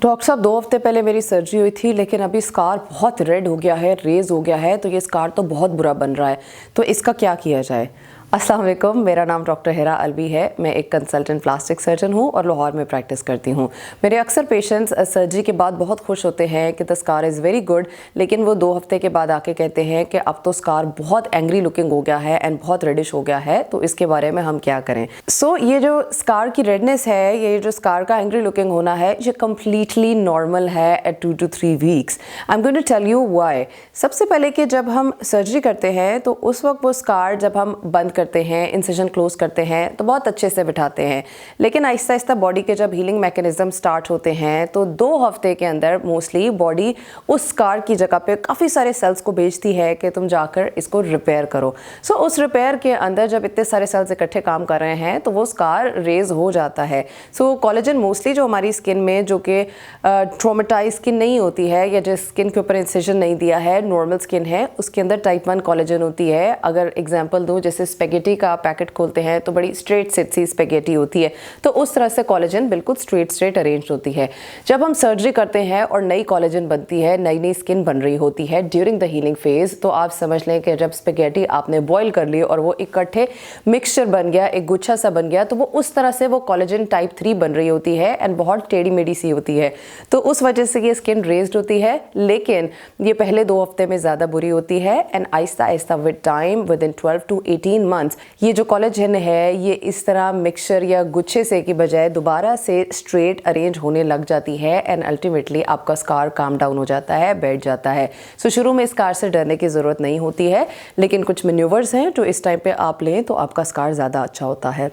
Doctor साहब 2 हफ्ते पहले मेरी सर्जरी हुई थी, लेकिन अभी स्कार बहुत रेड हो गया है, रेज हो गया है, तो ये स्कार तो बहुत बुरा बन रहा है। तो इसका क्या किया जाए? अस्सलाम वालेकुम, मेरा नाम डॉक्टर हिरा अलवी है। मैं एक कंसल्टेंट प्लास्टिक सर्जन हूँ और लाहौर में प्रैक्टिस करती हूँ। मेरे अक्सर पेशेंट्स सर्जरी के बाद बहुत खुश होते हैं कि the scar is very good, लेकिन वो 2 हफ्ते के बाद आके कहते हैं कि अब तो स्कार बहुत एंग्री लुकिंग हो गया है एंड बहुत रेडिश हो गया है, तो इसके बारे में हम क्या करें। ये जो स्कार की रेडनेस है, ये जो स्कार का एंग्री लुकिंग होना है, ये कम्प्लीटली नॉर्मल है एट 2 to 3 वीक्स। I am going to tell you why. सबसे पहले कि जब हम सर्जरी करते हैं तो उस वक्त वो स्कार जब हम बंद करते हैं, इंसिजन क्लोज करते हैं, तो बहुत अच्छे से बिठाते हैं, लेकिन आहिस्ता आहिस्ता बॉडी के जब हीलिंग मैकेनिज्म स्टार्ट होते हैं तो 2 हफ्ते के अंदर मोस्टली बॉडी उस स्कार की जगह पे काफ़ी सारे सेल्स को भेजती है कि तुम जाकर इसको रिपेयर करो। उस रिपेयर के अंदर जब इतने सारे सेल्स इकट्ठे काम कर रहे हैं तो वो स्कार रेज हो जाता है। कोलेजन मोस्टली जो हमारी स्किन में, जो कि ट्रोमेटाइज स्किन नहीं होती है या जिस स्किन के ऊपर इंसिजन नहीं दिया है, नॉर्मल स्किन है, उसके अंदर टाइप 1 कोलेजन होती है। अगर एग्जांपल दूं, जैसे स्पेगेटी का पैकेट खोलते हैं तो बड़ी स्ट्रेट सी स्पेगेटी होती है, तो उस तरह से कोलेजन बिल्कुल स्ट्रेट अरेंज होती है। जब हम सर्जरी करते हैं और नई कोलेजन बनती है, नई स्किन बन रही होती है ड्यूरिंग द हीलिंग फेज, तो आप समझ लें कि जब स्पेगेटी आपने बॉईल कर ली और वो इकट्ठे मिक्सचर बन गया, एक गुच्छा सा बन गया, तो वो उस तरह से वो कोलेजन टाइप 3 बन रही होती है एंड बहुत टेढ़ी मेढ़ी सी होती है। तो उस वजह से ये स्किन रेज्ड होती है, लेकिन ये पहले 2 हफ्ते में ज़्यादा बुरी होती है and Aahista Aahista with time, with in 12 to 18 months, ये जो कोलेजन है ये इस तरह मिक्सचर या गुच्छे से की बजाय दोबारा से स्ट्रेट अरेंज होने लग जाती है एंड अल्टीमेटली आपका स्कार काम डाउन हो जाता है, बैठ जाता है। शुरू में स्कार से डरने की ज़रूरत नहीं होती है, लेकिन कुछ मैन्यूवर्स हैं जो इस टाइम पे आप लें तो आपका स्कार ज़्यादा अच्छा होता है।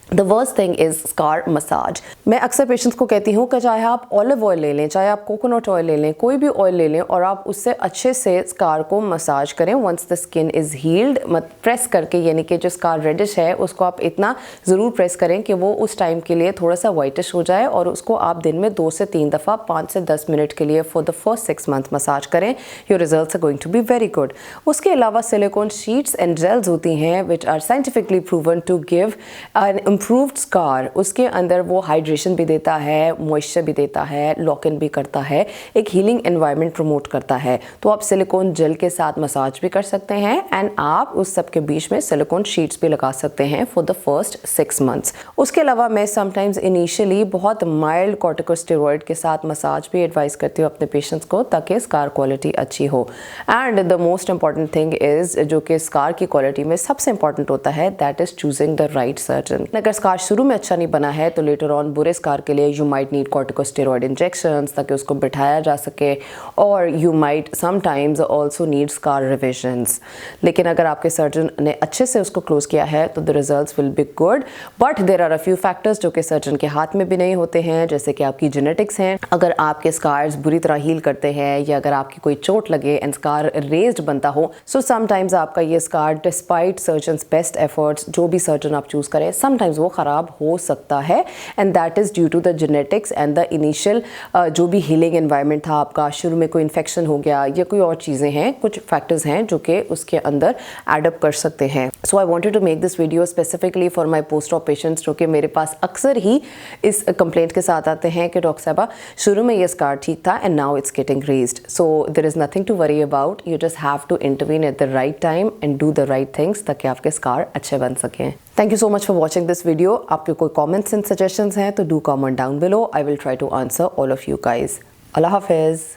The worst thing is scar massage. मैं अक्सर पेशेंट्स को कहती हूँ कि चाहे आप ऑलिव ऑयल ले लें, चाहे आप कोकोनट ऑयल ले लें, कोई भी ऑयल ले लें और आप उससे अच्छे से स्कार को मसाज करें। Once the skin is healed, मत प्रेस करके, यानी कि जो स्कार रेडिश है उसको आप इतना ज़रूर प्रेस करें कि वो उस टाइम के लिए थोड़ा सा वाइटिश हो जाए, और उसको आप दिन में 2 से 3 दफ़ा 5 से 10 मिनट के लिए for the first 6 month massage करें। Your results are going to be very good. उसके अलावा सिलिकॉन शीट्स एंड जेल्स होती हैं which are scientifically proven to give an improved scar. उसके अंदर वो हाइड्रेशन भी देता है, मॉइस्चर भी देता है, लॉक इन भी करता है, एक हीलिंग एनवायरनमेंट प्रमोट करता है। तो आप सिलिकॉन जेल के साथ मसाज भी कर सकते हैं एंड आप उस सब के बीच में सिलिकॉन शीट्स भी लगा सकते हैं फॉर द फर्स्ट 6 मंथ्स। उसके अलावा मैं समटाइम्स इनिशियली बहुत माइल्ड कॉर्टिकोस्टेरॉइड के साथ मसाज भी एडवाइस करती हूँ अपने पेशेंट्स को, ताकि स्कार क्वालिटी अच्छी हो। And the most important thing is, जो कि स्कार की क्वालिटी में सबसे इंपॉर्टेंट होता है, that is choosing the right surgeon. अगर स्कार शुरू में अच्छा नहीं बना है तो लेटर ऑन बुरे स्कार के लिए you might need corticosteroid injections ताकि उसको बिठाया जा सके, और you might sometimes also need scar revisions. लेकिन अगर आपके सर्जन ने अच्छे से उसको क्लोज किया है तो the results will be good. But there are a few factors जो कि सर्जन के हाथ में भी नहीं होते हैं, जैसे कि आपकी जेनेटिक्स हैं। अगर आपके स्कार्स बुरी तरह हील करते हैं, या अगर आपकी कोई चोट लगे एंड स्कार रेज्ड बनता हो, सो समटाइम्स आपका ये scar despite surgeons best efforts, जो भी सर्जन आप चूज करें, समटाइम्स वो खराब हो सकता है, and that is due to the genetics and the initial जो भी हीलिंग एनवायरनमेंट था आपका, शुरू में कोई इन्फेक्शन हो गया या कोई और चीज़ें हैं, कुछ फैक्टर्स हैं जो कि उसके अंदर एडअप कर सकते हैं। So I wanted to make this video specifically for my post op patients, जो कि मेरे पास अक्सर ही इस कंप्लेंट के साथ आते हैं कि डॉक्टर साहबा शुरू में ये स्कार ठीक था and now it's getting raised. So there is nothing to worry about, you just have to intervene at the right time and do the right things ताकि आपके स्कार अच्छे बन सकें। Thank you so much for watching this video. आपके कोई comments and suggestions हैं तो do comment down below. I will try to answer all of you guys. Allah Hafiz.